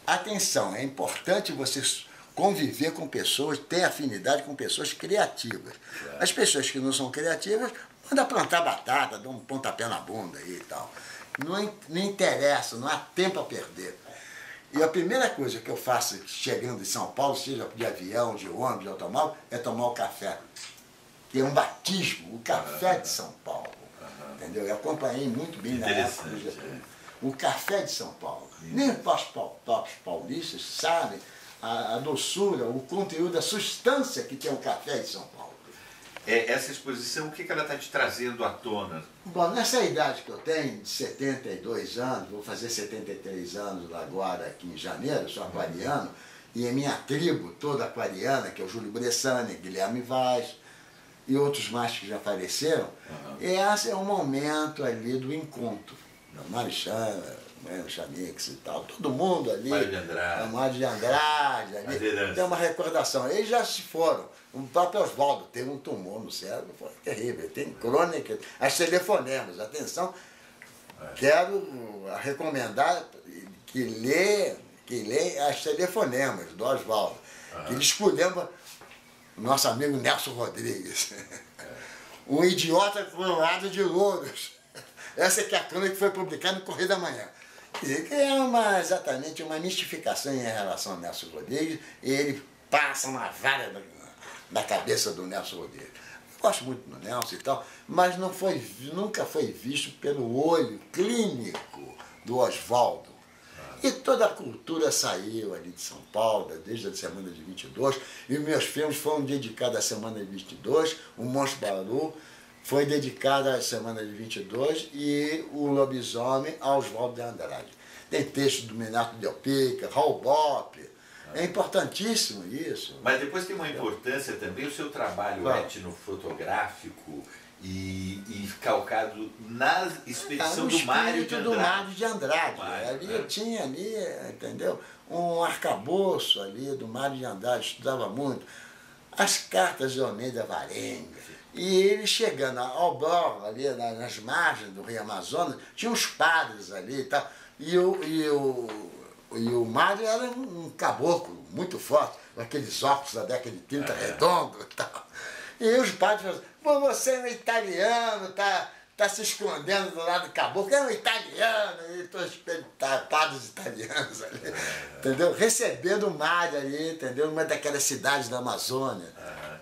Atenção, é importante você conviver com pessoas, ter afinidade com pessoas criativas. As pessoas que não são criativas, manda plantar batata, dá um pontapé na bunda aí e tal. Não interessa, não há tempo a perder. E a primeira coisa que eu faço chegando em São Paulo, seja de avião, de ônibus, de automóvel, é tomar o café. Tem um batismo, o café de São Paulo. Entendeu? Eu acompanhei muito bem na época do Getúlio. O café de São Paulo. Nem os paulistas sabem a doçura, o conteúdo, a substância que tem o café de São Paulo. Essa exposição, o que ela está te trazendo à tona? Bom, nessa idade que eu tenho, de 72 anos, vou fazer 73 anos agora aqui em janeiro, sou aquariano, e a minha tribo toda aquariana, que é o Júlio Bressani, Guilherme Vaz e outros mais que já faleceram, esse é o momento ali do encontro. Marichan, Chamix e tal, todo mundo ali, Mário de Andrade ali, tem uma recordação. Eles já se foram. O próprio Oswaldo teve um tumor no cérebro, foi terrível. Tem crônica, as telefonemas, atenção, quero recomendar que lê as telefonemas do Oswaldo, que ele escolheu o nosso amigo Nelson Rodrigues, um idiota coroado de louros. Essa é a crônica que foi publicada no Correio da Manhã. Quer dizer, que é exatamente uma mistificação em relação ao Nelson Rodrigues, e ele passa uma vara na cabeça do Nelson Rodrigues. Eu gosto muito do Nelson e tal, mas nunca foi visto pelo olho clínico do Oswaldo. E toda a cultura saiu ali de São Paulo, desde a semana de 22, e meus filmes foram dedicados à semana de 22, o Monstro Bauru foi dedicado à semana de 22 e o Lobisomem a Oswaldo de Andrade. Tem texto do Minato Del Pica, Raul Bopp, é importantíssimo isso. Mas depois tem uma importância também o seu trabalho etnofotográfico e calcado na expedição do Mário de Andrade. Do Mário de Andrade. Eu tinha ali, entendeu? Um arcabouço ali do Mário de Andrade, estudava muito. As cartas de Almeida Varenga. E ele chegando ao Bró, ali nas margens do Rio Amazonas, tinha uns padres ali e tal. E o Mário era um caboclo muito forte, com aqueles óculos da década de 30 redondo e tal. E os padres falaram, pô, você é um italiano, tá se escondendo do lado do caboclo, é um italiano, e todos padres italianos ali, entendeu? Recebendo o Mário ali, entendeu? Numa daquelas cidades da Amazônia.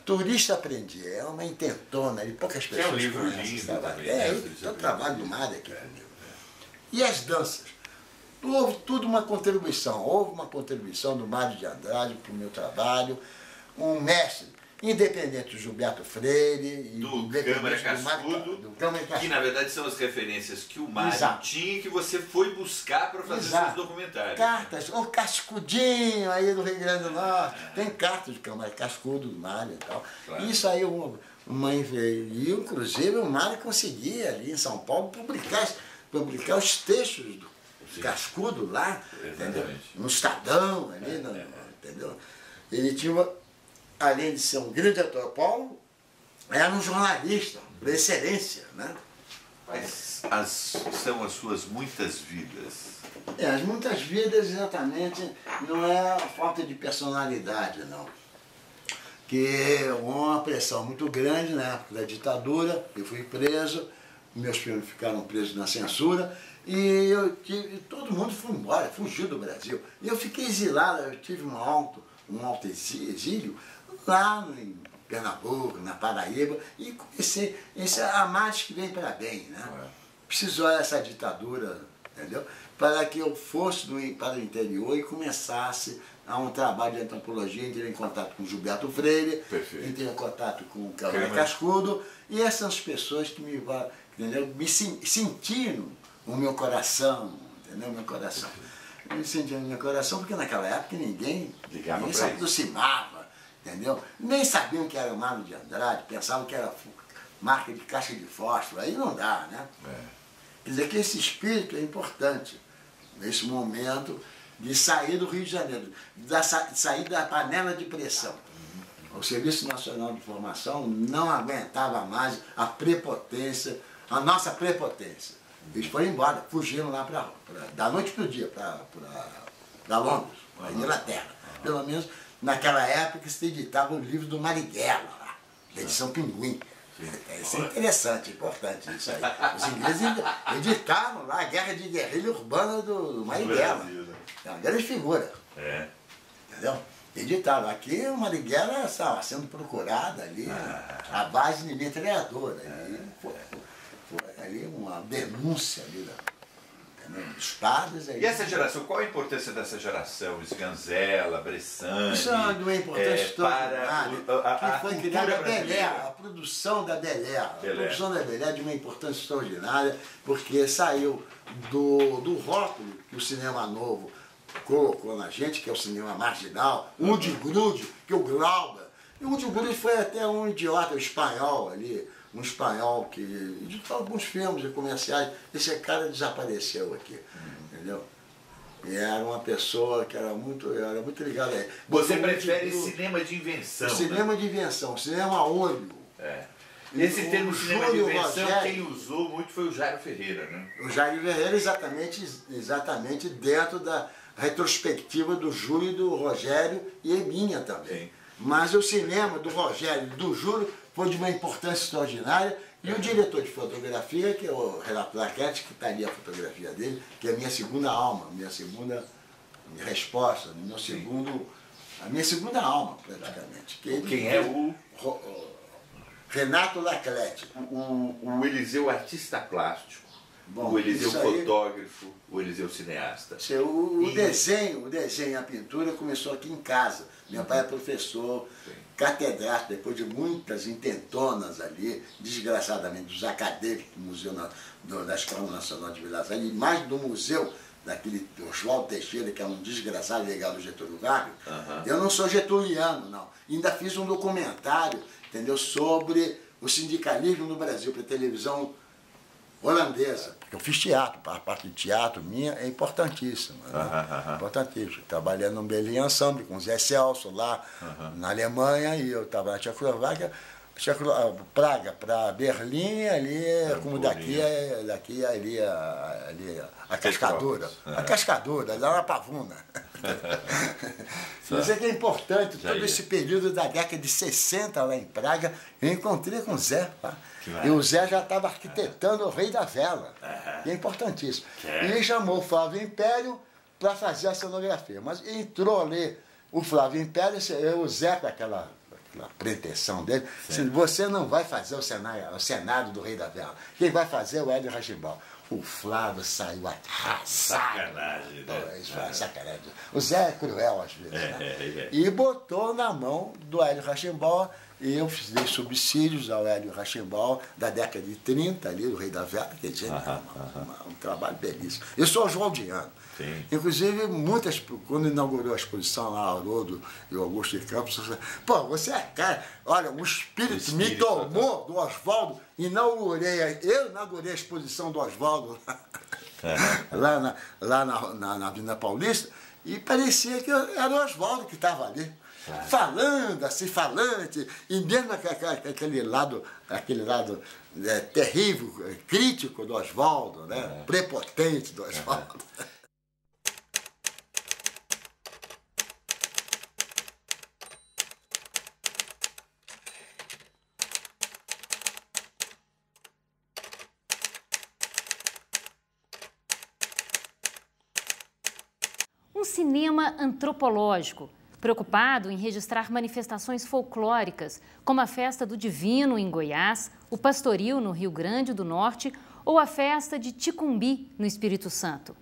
Turista aprendia, é uma intentona ali, poucas pessoas é um livro lindo também. O trabalho do Mário aqui comigo. E as danças? Houve tudo uma contribuição, houve uma contribuição do Mário de Andrade para o meu trabalho, um mestre, independente do Gilberto Freire, do Câmara Cascudo, que na verdade são as referências que o Mário tinha e que você foi buscar para fazer seus documentários. Cartas, o Cascudinho aí do Rio Grande do Norte, tem cartas do Câmara Cascudo, do Mário e tal. Isso aí, e inclusive o Mário conseguia ali em São Paulo publicar os textos do Cascudo lá, entendeu? No Estadão, ali, entendeu? Ele tinha além de ser um grande antropólogo, era um jornalista, por excelência, né? Quais são as suas muitas vidas? As muitas vidas, exatamente, não é a falta de personalidade, não. Que uma pressão muito grande na época da ditadura, eu fui preso, meus filhos ficaram presos na censura, e todo mundo foi embora, fugiu do Brasil. E eu fiquei exilado, eu tive um alto exílio, lá em Pernambuco, na Paraíba, e comecei a mais que vem para bem, né? Precisou essa ditadura, entendeu? Para que eu fosse para o interior e começasse a um trabalho de antropologia, entrei em contato com Gilberto Freire, entrei em contato com o Câmara Cascudo, e essas pessoas que me sentiram o meu coração, entendeu? Meu coração. Eu me sentia no meu coração porque naquela época ninguém se aproximava, entendeu? Nem sabiam que era o Mário de Andrade, pensavam que era marca de caixa de fósforo, aí não dá, né? Quer dizer que esse espírito é importante nesse momento de sair do Rio de Janeiro, de sair da panela de pressão. O Serviço Nacional de Informação não aguentava mais a prepotência, a nossa prepotência. Eles foram embora, fugiram lá da noite para o dia, para para Londres, para Inglaterra. Pelo menos naquela época se editava o livro do Marighella, lá, da edição Pinguim. Isso é interessante, importante isso aí. Os ingleses editaram lá a guerra de guerrilha urbana do Marighella. É uma grande figura. Entendeu? Editaram. Aqui o Marighella estava sendo procurado ali, a base de metralhadora. Foi ali uma denúncia ali dos padres. E essa geração, qual a importância dessa geração? Sganzella, Bressani? Isso é de uma importância extraordinária. Que foi criada a Belé, a produção da Belé. A produção da Belé é de uma importância extraordinária, porque saiu do rótulo que o cinema novo colocou na gente, que é o cinema marginal, Udi Grude, que é o Glauber. E o Udi Grude foi até um idiota espanhol ali, um espanhol que editou alguns filmes e comerciais. Esse cara desapareceu aqui, entendeu? E era uma pessoa que era muito ligada a ele. Você prefere cinema de invenção? Cinema de invenção, cinema a olho. Esse termo cinema de invenção, quem usou muito foi o Jairo Ferreira, né? O Jairo Ferreira exatamente dentro da retrospectiva do Júlio, do Rogério e minha também. Sim. Mas o cinema do Rogério e do Júlio foi de uma importância extraordinária. E o diretor de fotografia, que é o Renato Laquete, que está ali a fotografia dele, que é a minha segunda alma, minha segunda resposta, a minha segunda alma, praticamente. Quem é o Renato Laquete. O Eliseu artista plástico. Bom, o Eliseu fotógrafo, o Eliseu cineasta. O desenho, a pintura começou aqui em casa. Meu pai é professor, catedrático, depois de muitas intentonas ali, desgraçadamente, dos acadêmicos do Museu da Escola Nacional de Belas Artes, e mais do museu daquele Oswaldo Teixeira, que é um desgraçado legal do Getúlio Vargas. Eu não sou getuliano, não. Ainda fiz um documentário, entendeu, sobre o sindicalismo no Brasil, para televisão holandesa. Porque eu fiz teatro, a parte de teatro minha é importantíssima. Né? Importantíssima. Trabalhei no Berlim Ensemble com o Zé Celso lá na Alemanha, e eu estava na Tchecoslováquia, Praga para Berlim, ali, como daqui ali a Cascadura. A Cascadura, lá na Pavuna. Isso é que é importante, todo esse período da década de 60 lá em Praga, eu encontrei com o Zé. Tá? E o Zé já estava arquitetando o Rei da Vela, que é importantíssimo. E ele chamou o Flávio Império para fazer a cenografia. Mas entrou ali o Flávio Império, o Zé com aquela pretensão dele, disse, você não vai fazer o cenário do Rei da Vela. Quem vai fazer é o Hélio Rachimbaud. O Flávio saiu arrasado. Sacanagem, né? Isso foi sacanagem. O Zé é cruel às vezes. Né? E botou na mão do Hélio Rachimbaud, e eu dei subsídios ao Hélio Rachimbaud da década de 30, ali, do Rei da Vela, quer dizer, um trabalho belíssimo. Eu sou oswaldiano. Sim. Inclusive, quando inaugurou a exposição lá, Haroldo e Augusto de Campos, você é cara, olha, o espírito me tomou do Oswaldo, eu inaugurei a exposição do Oswaldo lá na Avenida Paulista, e parecia que era o Oswaldo que estava ali. Falando, assim, falante, e mesmo aquele lado terrível, crítico do Oswaldo, né? Prepotente do Oswaldo. Um cinema antropológico, preocupado em registrar manifestações folclóricas, como a Festa do Divino em Goiás, o Pastoril no Rio Grande do Norte ou a Festa de Ticumbi no Espírito Santo.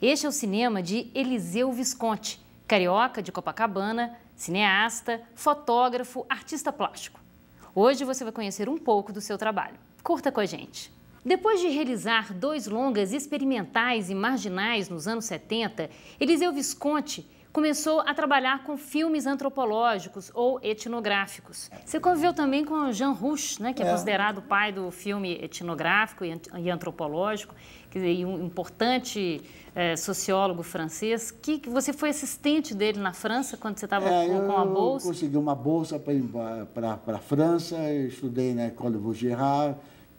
Este é o cinema de Eliseu Visconti, carioca de Copacabana, cineasta, fotógrafo, artista plástico. Hoje você vai conhecer um pouco do seu trabalho. Curta com a gente. Depois de realizar 2 longas experimentais e marginais nos anos 70, Eliseu Visconti começou a trabalhar com filmes antropológicos ou etnográficos. Você conviveu também com Jean Rouch, né, que é considerado o pai do filme etnográfico e antropológico, e um importante sociólogo francês. Que você foi assistente dele na França quando você estava com a bolsa? Eu consegui uma bolsa para ir para a França, eu estudei na École Vaugirard,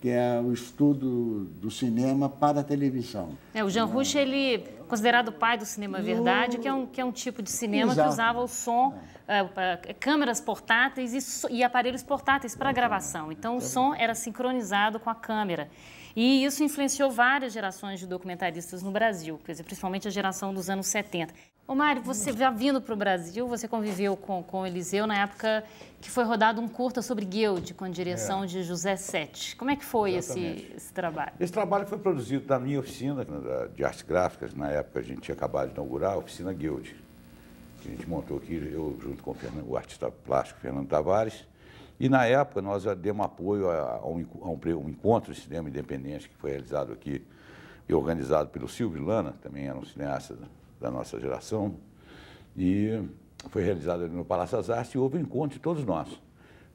que é o estudo do cinema para a televisão. O Jean Rouch, ele é considerado o pai do cinema verdade, que é um tipo de cinema que usava o som, câmeras portáteis e aparelhos portáteis para gravação. Então, o som era sincronizado com a câmera. E isso influenciou várias gerações de documentaristas no Brasil, quer dizer, principalmente a geração dos anos 70. Ô Mário, você já vindo para o Brasil, você conviveu com o Eliseu na época que foi rodado um curta sobre Guild, com direção de José Sete. Como é que foi esse trabalho? Esse trabalho foi produzido na minha oficina de artes gráficas. Na época a gente tinha acabado de inaugurar a oficina Guild, que a gente montou aqui, eu junto com o artista plástico Fernando Tavares. E na época nós demos apoio a um encontro de cinema independente que foi realizado aqui e organizado pelo Silvio Lana, também era um cineasta da nossa geração, e foi realizado ali no Palácio das Artes e houve um encontro de todos nós.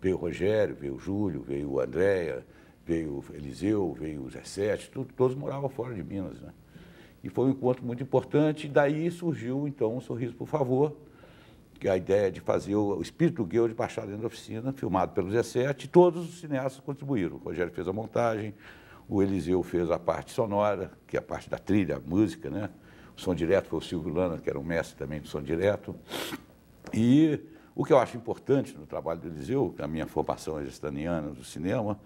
Veio o Rogério, veio o Júlio, veio o Andréia, veio o Eliseu, veio o Zé Sete, todos moravam fora de Minas, né? E foi um encontro muito importante, e daí surgiu então o Sorriso por Favor, que é a ideia de fazer o espírito do Guild baixar dentro da oficina, filmado pelo Zé Sete, e todos os cineastas contribuíram. O Rogério fez a montagem, o Eliseu fez a parte sonora, que é a parte da trilha, a música, né? O som direto foi o Silvio Lana, que era um mestre também do som direto. E o que eu acho importante no trabalho do Eliseu, a minha formação gestaniana do cinema,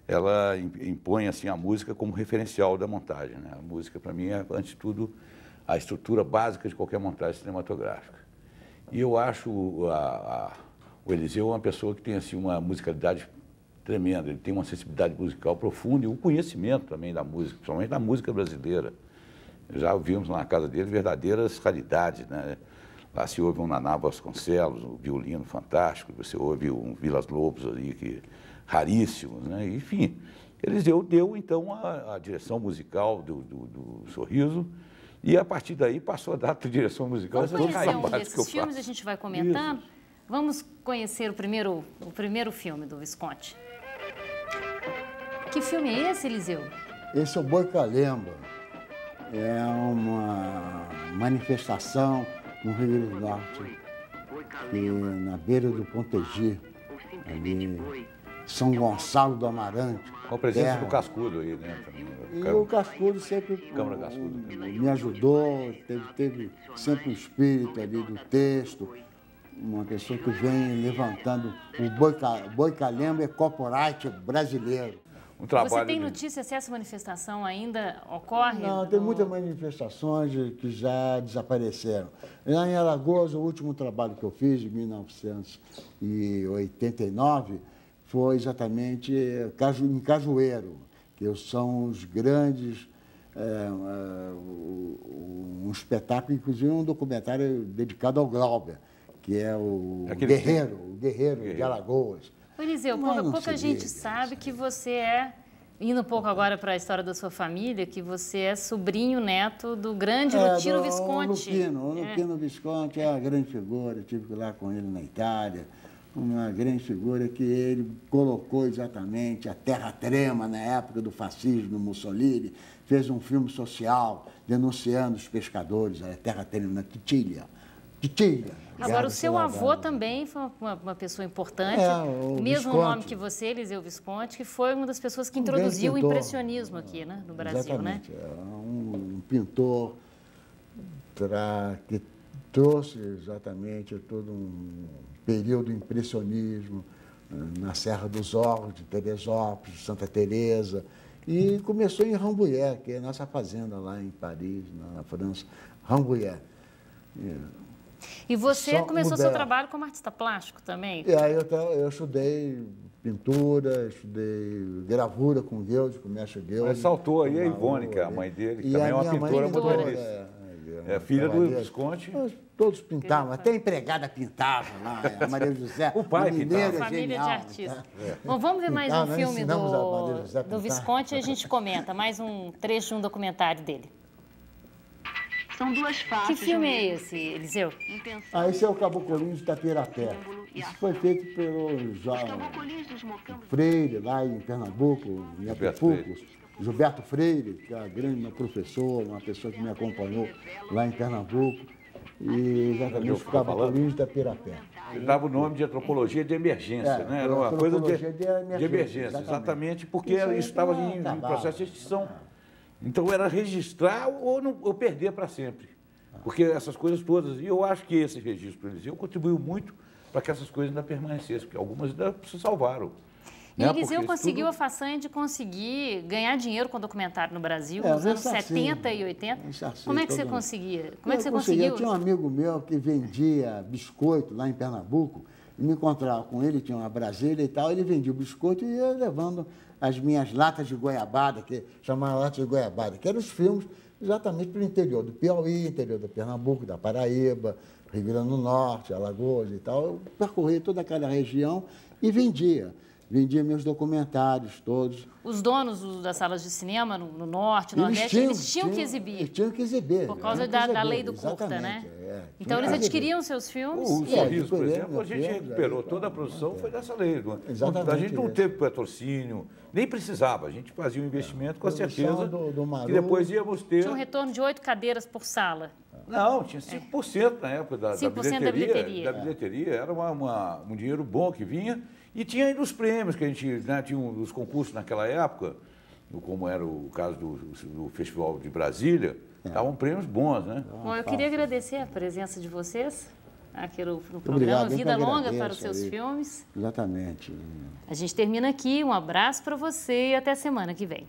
ela impõe assim, a música como referencial da montagem, né? A música, para mim, é, antes de tudo, a estrutura básica de qualquer montagem cinematográfica. E eu acho o Eliseu uma pessoa que tem assim, uma musicalidade tremenda, ele tem uma sensibilidade musical profunda e um conhecimento também da música, principalmente da música brasileira. Já ouvimos na casa dele verdadeiras raridades, né? Lá se ouve um Naná Vasconcelos, um violino fantástico, você ouve um Vilas Lobos ali, raríssimos, né? Enfim, Eliseu deu então a direção musical do Sorriso, e a partir daí passou a dar a direção musical. Vamos conhecer um desses filmes, a gente vai comentando. Isso. Vamos conhecer o primeiro filme do Visconti. Que filme é esse, Eliseu? Esse é o Boi Calemba. É uma manifestação no Rio Grande do Norte, na beira do Pontegi, ali São Gonçalo do Amarante. Com a presença do Cascudo aí, né? E o Cascudo sempre me ajudou, teve sempre o espírito ali do texto, uma pessoa que vem levantando o Boi Calemba é corporate brasileiro. Você tem notícia se essa manifestação ainda ocorre? Não, tem muitas manifestações que já desapareceram. Lá em Alagoas, o último trabalho que eu fiz, em 1989, foi exatamente em Cajueiro, que são os grandes, um espetáculo, inclusive um documentário dedicado ao Glauber, que é o Guerreiro de Alagoas. Eliseu, pouca gente sabe que você é, indo um pouco agora para a história da sua família, que você é sobrinho neto do grande Lutino Visconti. O Lutino Visconti é uma grande figura, eu tive que ir lá com ele na Itália, uma grande figura que ele colocou exatamente a terra trema na época do fascismo, do Mussolini, fez um filme social denunciando os pescadores, a terra trema na Titília. Agora, o seu avô também foi uma pessoa importante, o mesmo Visconti. nome que você, Eliseu Visconti, que foi uma das pessoas que introduziu o impressionismo aqui, né, no Brasil, exatamente. né? Um pintor que trouxe exatamente todo um período impressionismo na Serra dos Órgãos, de Teresópolis, Santa Teresa, e começou em Rambouillet, que é a nossa fazenda lá em Paris, na França, Rambouillet. E você começou seu trabalho como artista plástico também? E aí eu estudei pintura, estudei gravura com Guild, com o mestre Guild. Mas saltou aí a Ivone, que é a mãe dele, que também é uma pintora modernista. É filha do Visconti. Todos pintavam, até a empregada pintava lá, a Maria José. O pai pintava. Família de artistas. Bom, vamos ver mais um filme do Visconti e a gente comenta, mais um trecho de um documentário dele. São duas faces. Que filme é esse, Eliseu? Esse é o Cabocolinho de Itapirapé. Isso foi feito pelo Freire, lá em Pernambuco, em Apifucos. Gilberto Freire, que é uma professora, uma pessoa que me acompanhou lá em Pernambuco. E exatamente o Cabocolinho de Itapirapé. Ele dava o nome de antropologia de emergência, né? Era uma coisa de emergência, exatamente porque isso estava em processo de extinção. Então era registrar ou perder para sempre. Porque essas coisas todas, e eu acho que esse registro do Eliseu contribuiu muito para que essas coisas ainda permanecessem, porque algumas ainda se salvaram. E Eliseu conseguiu a façanha de conseguir ganhar dinheiro com documentário no Brasil nos anos 70 e 80. Como é que você conseguia? Como é que você conseguiu? Eu tinha um amigo meu que vendia biscoito lá em Pernambuco, e me encontrava com ele, tinha uma Brasília e tal, ele vendia o biscoito e ia levando as minhas latas de goiabada, que chamavam latas de goiabada, que eram os filmes exatamente para o interior do Piauí, interior do Pernambuco, da Paraíba, Rio Grande do Norte, Alagoas e tal. Eu percorria toda aquela região e vendia meus documentários todos. Os donos das salas de cinema no Norte, no Nordeste, eles tinham que exibir. Eles tinham que exibir. Por causa da lei do curta, né? Então eles adquiriam seus filmes. O Sorriso, por exemplo, a gente recuperou toda a produção, foi dessa lei. Exatamente. A gente não teve patrocínio, nem precisava. A gente fazia um investimento com a certeza que depois íamos ter... Tinha um retorno de 8 cadeiras por sala. Não, tinha 5% na época da bilheteria. Da bilheteria. Era um dinheiro bom que vinha. E tinha ainda os prêmios, que a gente tinha os concursos naquela época, como era o caso do Festival de Brasília, estavam prêmios bons, né? Bom, eu queria agradecer a presença de vocês aqui no programa Vida Longa para os seus filmes. Exatamente. A gente termina aqui, um abraço para você e até a semana que vem.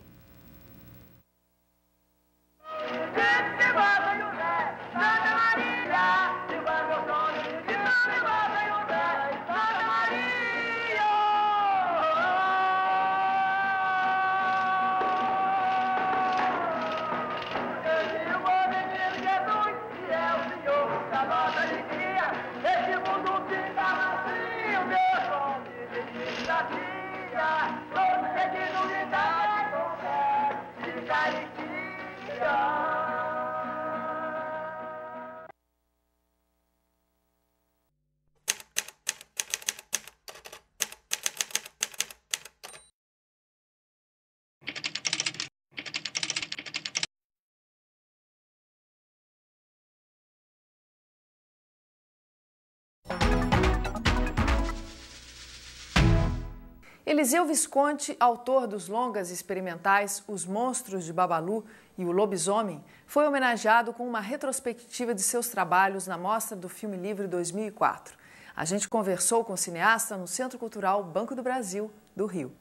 Eliseu Visconti, autor dos longas experimentais Os Monstros de Babalu e O Lobisomem, foi homenageado com uma retrospectiva de seus trabalhos na Mostra do Filme Livre 2004. A gente conversou com o cineasta no Centro Cultural Banco do Brasil, do Rio.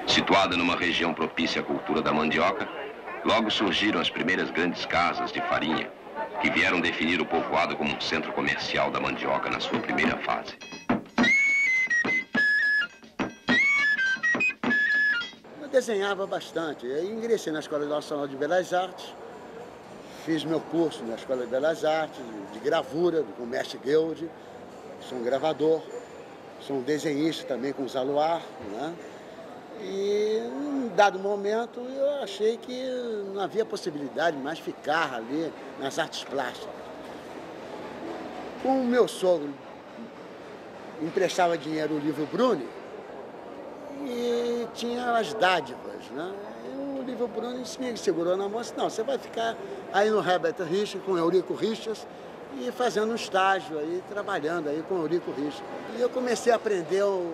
Situada numa região propícia à cultura da mandioca, logo surgiram as primeiras grandes casas de farinha, que vieram definir o povoado como um centro comercial da mandioca na sua primeira fase. Desenhava bastante. Eu ingressei na Escola Nacional de Belas Artes, fiz meu curso na Escola de Belas Artes, de gravura, com o mestre Guild, sou um gravador, sou um desenhista também com Zaluar, né? E num dado momento eu achei que não havia possibilidade de mais ficar ali nas artes plásticas. Com o meu sogro emprestava dinheiro o livro Bruni, e tinha as dádivas, né? E o livro Bruno me segurou na mão e disse, não, você vai ficar aí no Herbert Richards, com Eurico Richards, e fazendo um estágio aí, trabalhando aí com Eurico Richards. E eu comecei a aprender o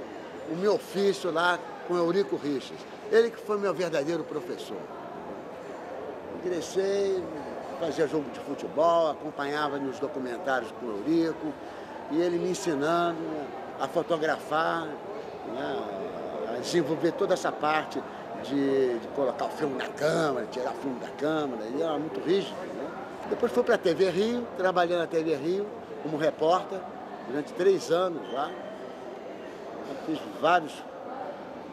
meu ofício lá com Eurico Richards. Ele que foi meu verdadeiro professor. Ingressei, fazia jogo de futebol, acompanhava nos documentários com o Eurico, e ele me ensinando a fotografar, né? Desenvolver toda essa parte de colocar o filme na câmera, tirar o filme da câmera, ele era muito rígido, né? Depois fui para a TV Rio, trabalhei na TV Rio como repórter durante 3 anos lá. Eu fiz vários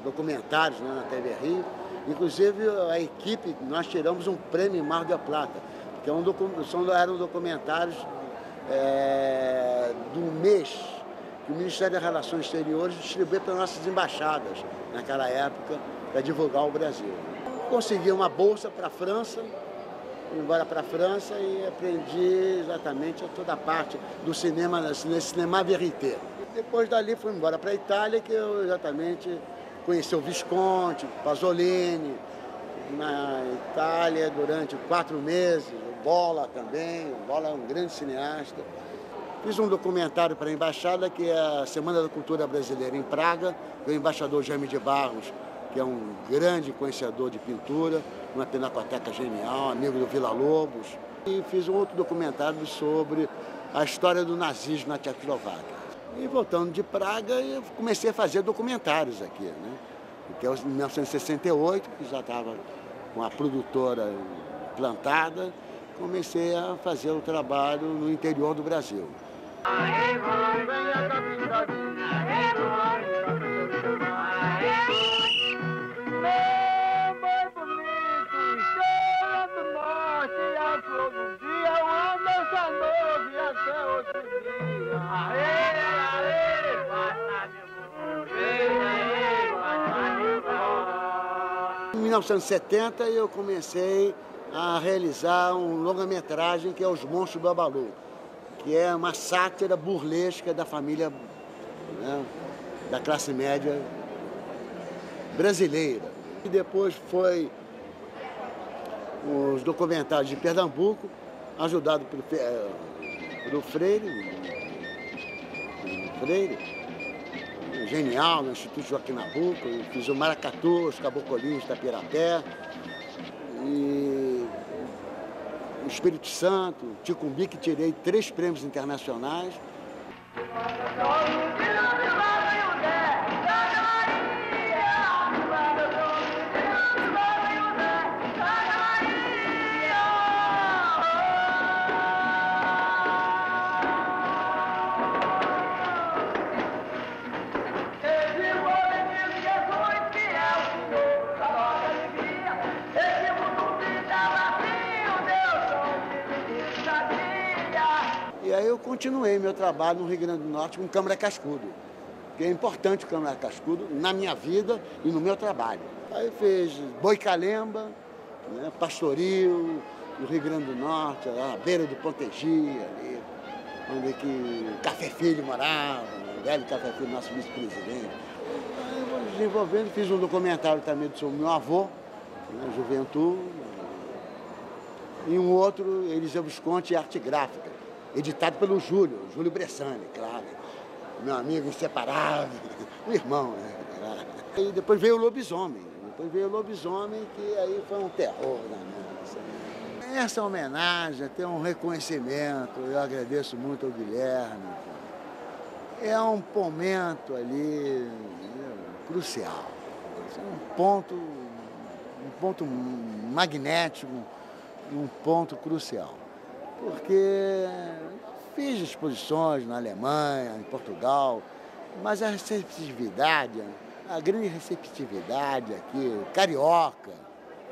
documentários, né, na TV Rio. Inclusive a equipe, nós tiramos um prêmio Mar del Plata, que eram documentários do mês que o Ministério das Relações Exteriores distribuía para nossas embaixadas, naquela época, para divulgar o Brasil. Consegui uma bolsa para a França, fui embora para a França e aprendi exatamente toda a parte do cinema, nesse cinema verité. Depois dali fui embora para a Itália, que eu exatamente conheci o Visconti, Pasolini, na Itália durante 4 meses, o Bola também, o Bola é um grande cineasta. Fiz um documentário para a Embaixada, que é a Semana da Cultura Brasileira em Praga. O embaixador Jaime de Barros, que é um grande conhecedor de pintura, uma pinacoteca genial, amigo do Vila Lobos. E fiz um outro documentário sobre a história do nazismo na Tchecoslováquia. E voltando de Praga, eu comecei a fazer documentários aqui, né? Porque em 1968, que já estava com a produtora plantada, comecei a fazer o trabalho no interior do Brasil. Em 1970 eu comecei a realizar um longa-metragem que é Os Monstros do Babalu, que é uma sátira burlesca da família, né, da classe média brasileira. E depois foi os documentários de Pernambuco, ajudado pelo Freire, genial, no Instituto Joaquim Nabuco. Eu fiz o Maracatu, os Cabocolinhos da Pirapé, e o Espírito Santo, Ticumbi, que tirei 3 prêmios internacionais. E aí eu continuei meu trabalho no Rio Grande do Norte com Câmara Cascudo, que é importante o Câmara Cascudo na minha vida e no meu trabalho. Aí fez Boicalemba, né, Pastoril, no Rio Grande do Norte, lá à beira do Pontegi, ali, onde que o Café Filho morava, o velho Café Filho, nosso vice-presidente. Aí eu vou desenvolvendo, fiz um documentário também sobre meu avô, né, Juventude, e um outro, Eliseu Visconti e Arte Gráfica, editado pelo Júlio Bressani, claro, meu amigo inseparável, um irmão, né? E depois veio o Lobisomem, que aí foi um terror na minha. Essa homenagem, tem um reconhecimento, eu agradeço muito ao Guilherme, é um momento ali crucial, um ponto magnético, um ponto crucial. Porque fiz exposições na Alemanha, em Portugal, mas a receptividade, a grande receptividade aqui, carioca,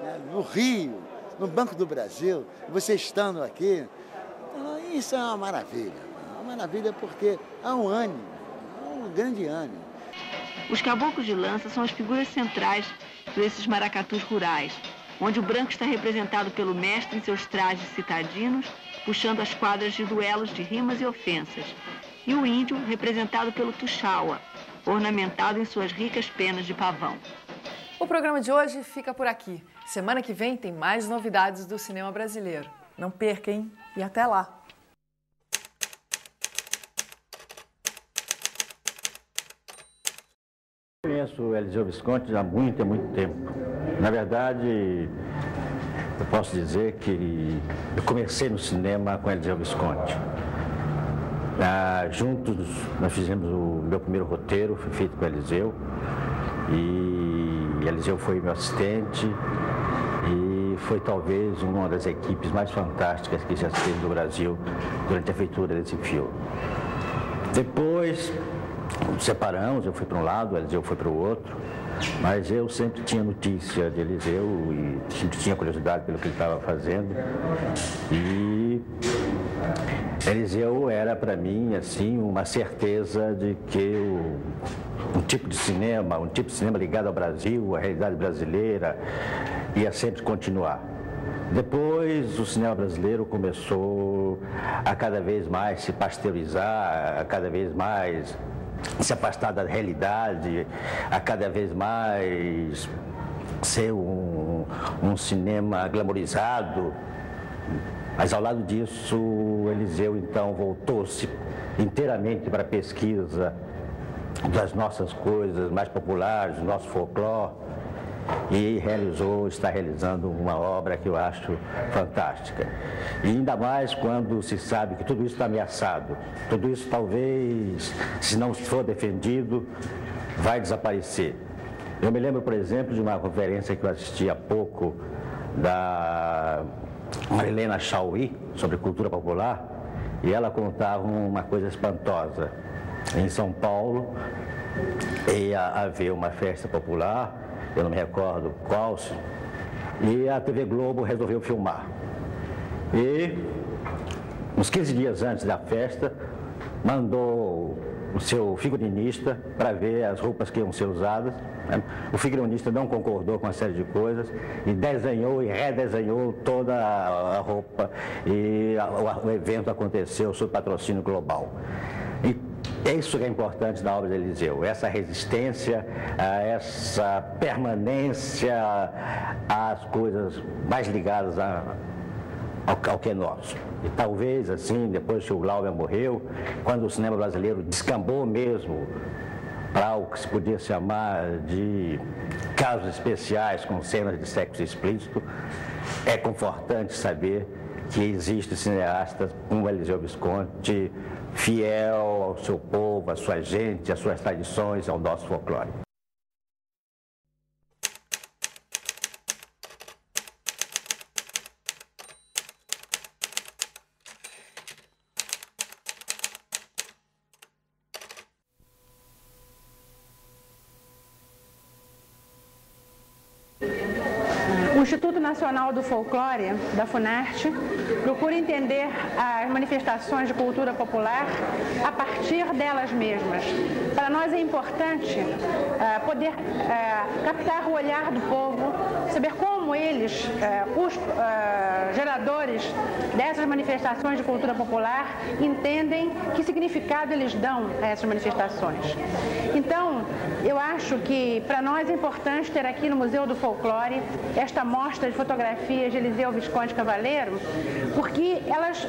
né, no Rio, no Banco do Brasil, você estando aqui, isso é uma maravilha porque há um ânimo, há um grande ânimo. Os caboclos de lança são as figuras centrais desses maracatus rurais, onde o branco está representado pelo mestre em seus trajes citadinos, puxando as quadras de duelos de rimas e ofensas, e o índio representado pelo tuxaua, ornamentado em suas ricas penas de pavão. O programa de hoje fica por aqui. Semana que vem tem mais novidades do cinema brasileiro. Não perca, hein? E até lá! Eu conheço o Eliseu Visconti há muito tempo. Na verdade, eu posso dizer que eu comecei no cinema com Eliseu Visconti. Juntos nós fizemos o meu primeiro roteiro, foi feito com o Eliseu. E Eliseu foi meu assistente e foi talvez uma das equipes mais fantásticas que já teve no Brasil durante a feitura desse filme. Depois nos separamos, eu fui para um lado, o Eliseu foi para o outro, mas eu sempre tinha notícia de Eliseu e sempre tinha curiosidade pelo que ele estava fazendo. E Eliseu era para mim assim uma certeza de que um tipo de cinema ligado ao Brasil, à realidade brasileira, ia sempre continuar. Depois o cinema brasileiro começou a cada vez mais se pasteurizar, a cada vez mais se afastar da realidade, a cada vez mais ser um cinema glamourizado. Mas ao lado disso, o Eliseu então voltou-se inteiramente para a pesquisa das nossas coisas mais populares, do nosso folclore, e está realizando uma obra que eu acho fantástica. E ainda mais quando se sabe que tudo isso está ameaçado. Tudo isso talvez, se não for defendido, vai desaparecer. Eu me lembro, por exemplo, de uma conferência que eu assisti há pouco da Marilena Chauí sobre cultura popular, e ela contava uma coisa espantosa. Em São Paulo ia haver uma festa popular, eu não me recordo qual, e a TV Globo resolveu filmar. E, uns 15 dias antes da festa, mandou o seu figurinista para ver as roupas que iam ser usadas. O figurinista não concordou com uma série de coisas e desenhou e redesenhou toda a roupa, e o evento aconteceu sob patrocínio global. E é isso que é importante na obra de Eliseu, essa resistência, essa permanência às coisas mais ligadas ao que é nosso. E talvez, assim, depois que o Glauber morreu, quando o cinema brasileiro descambou mesmo para o que se podia chamar de casos especiais com cenas de sexo explícito, é confortante saber que existem cineastas como Eliseu Visconti, fiel ao seu povo, à sua gente, às suas tradições, ao nosso folclore. O Instituto Nacional do Folclore, da Funarte, procura entender as manifestações de cultura popular a partir delas mesmas. Para nós é importante poder captar o olhar do povo, saber como eles, os geradores dessas manifestações de cultura popular, entendem que significado eles dão a essas manifestações. Então, eu acho que para nós é importante ter aqui no Museu do Folclore esta mostra de fotografias de Eliseu Visconti Cavaleiro, porque elas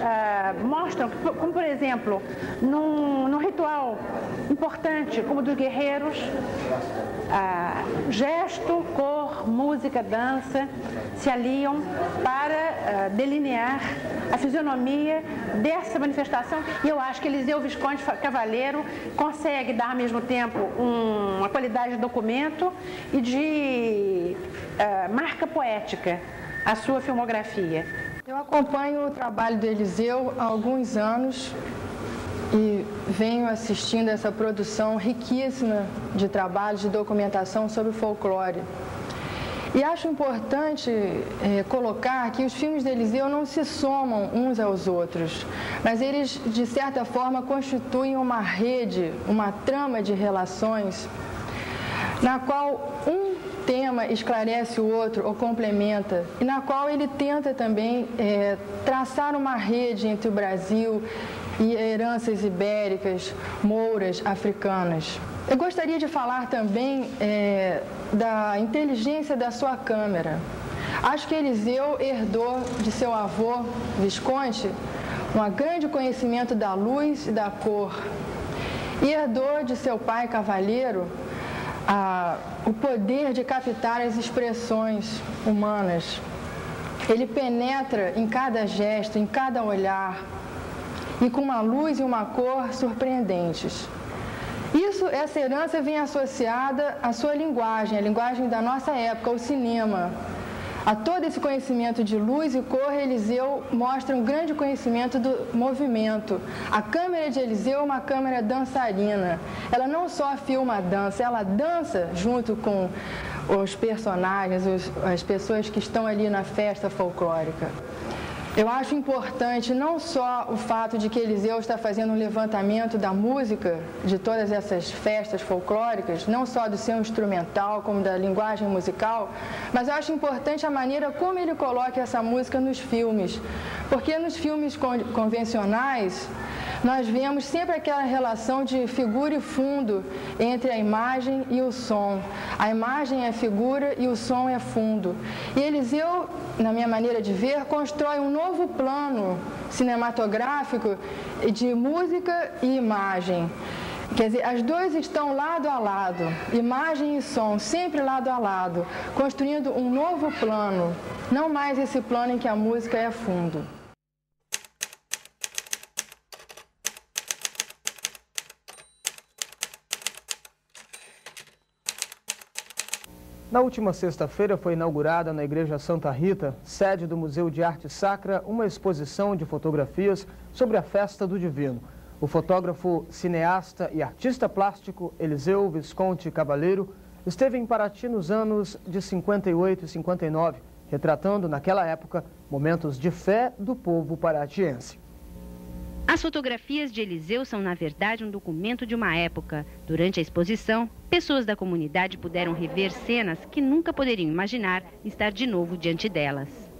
mostram, como por exemplo, num ritual importante como o dos guerreiros, gesto, cor, música, dança se aliam para delinear a fisionomia dessa manifestação, e eu acho que Eliseu Visconti Cavaleiro consegue dar ao mesmo tempo uma qualidade de documento e de marca poética à sua filmografia. Eu acompanho o trabalho do Eliseu há alguns anos e venho assistindo essa produção riquíssima de trabalhos de documentação sobre o folclore. E acho importante colocar que os filmes de Eliseu não se somam uns aos outros, mas eles, de certa forma, constituem uma rede, uma trama de relações, na qual um tema esclarece o outro ou complementa, e na qual ele tenta também traçar uma rede entre o Brasil e heranças ibéricas, mouras, africanas. Eu gostaria de falar também da inteligência da sua câmera. Acho que Eliseu herdou de seu avô, Visconti, um grande conhecimento da luz e da cor. E herdou de seu pai, Cavaleiro, o poder de captar as expressões humanas. Ele penetra em cada gesto, em cada olhar, e com uma luz e uma cor surpreendentes. Essa herança vem associada à sua linguagem, a linguagem da nossa época, o cinema. A todo esse conhecimento de luz e cor, Eliseu mostra um grande conhecimento do movimento. A câmera de Eliseu é uma câmera dançarina. Ela não só filma a dança, ela dança junto com os personagens, as pessoas que estão ali na festa folclórica. Eu acho importante não só o fato de que Eliseu está fazendo um levantamento da música de todas essas festas folclóricas, não só do seu instrumental, como da linguagem musical, mas eu acho importante a maneira como ele coloca essa música nos filmes. Porque nos filmes convencionais, nós vemos sempre aquela relação de figura e fundo entre a imagem e o som. A imagem é figura e o som é fundo. E Eliseu, na minha maneira de ver, constrói um novo plano cinematográfico de música e imagem. Quer dizer, as duas estão lado a lado, imagem e som, sempre lado a lado, construindo um novo plano, não mais esse plano em que a música é fundo. Na última sexta-feira foi inaugurada na Igreja Santa Rita, sede do Museu de Arte Sacra, uma exposição de fotografias sobre a Festa do Divino. O fotógrafo, cineasta e artista plástico Eliseu Visconti Cabaleiro esteve em Paraty nos anos de 58 e 59, retratando, naquela época, momentos de fé do povo paratiense. As fotografias de Eliseu são, na verdade, um documento de uma época. Durante a exposição, pessoas da comunidade puderam rever cenas que nunca poderiam imaginar estar de novo diante delas.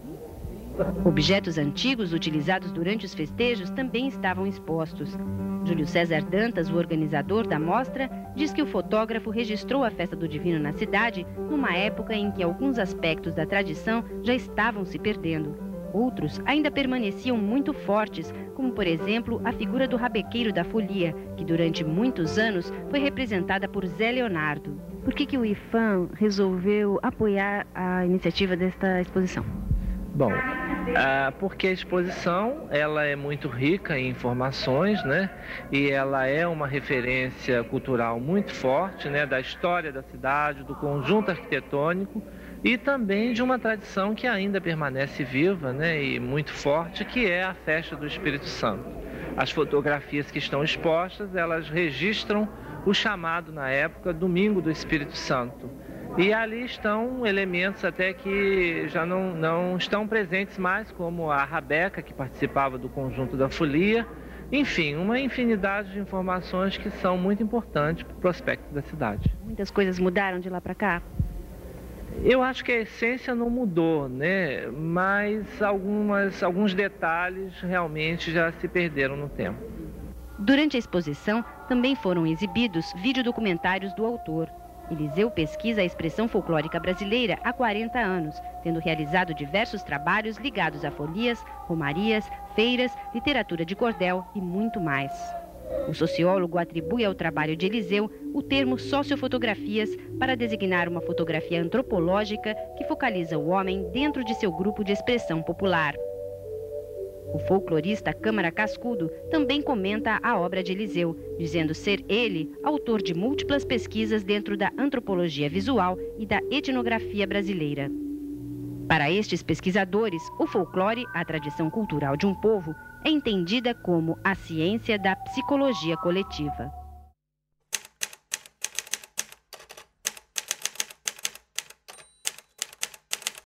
Objetos antigos utilizados durante os festejos também estavam expostos. Júlio César Dantas, o organizador da mostra, diz que o fotógrafo registrou a Festa do Divino na cidade numa época em que alguns aspectos da tradição já estavam se perdendo. Outros ainda permaneciam muito fortes, como, por exemplo, a figura do rabequeiro da folia, que durante muitos anos foi representada por Zé Leonardo. Por que o IFAM resolveu apoiar a iniciativa desta exposição? Bom, porque a exposição ela é muito rica em informações, né? E ela é uma referência cultural muito forte, né? Da história da cidade, do conjunto arquitetônico e também de uma tradição que ainda permanece viva, né? E muito forte, que é a Festa do Espírito Santo. As fotografias que estão expostas, elas registram o chamado na época Domingo do Espírito Santo. E ali estão elementos até que já não estão presentes mais, como a rabeca, que participava do conjunto da folia. Enfim, uma infinidade de informações que são muito importantes para o prospecto da cidade. Muitas coisas mudaram de lá para cá? Eu acho que a essência não mudou, né? Mas alguns detalhes realmente já se perderam no tempo. Durante a exposição, também foram exibidos videodocumentários do autor. Eliseu pesquisa a expressão folclórica brasileira há 40 anos, tendo realizado diversos trabalhos ligados a folias, romarias, feiras, literatura de cordel e muito mais. O sociólogo atribui ao trabalho de Eliseu o termo sociofotografias para designar uma fotografia antropológica que focaliza o homem dentro de seu grupo de expressão popular. O folclorista Câmara Cascudo também comenta a obra de Eliseu, dizendo ser ele autor de múltiplas pesquisas dentro da antropologia visual e da etnografia brasileira. Para estes pesquisadores, o folclore, a tradição cultural de um povo, é entendida como a ciência da psicologia coletiva.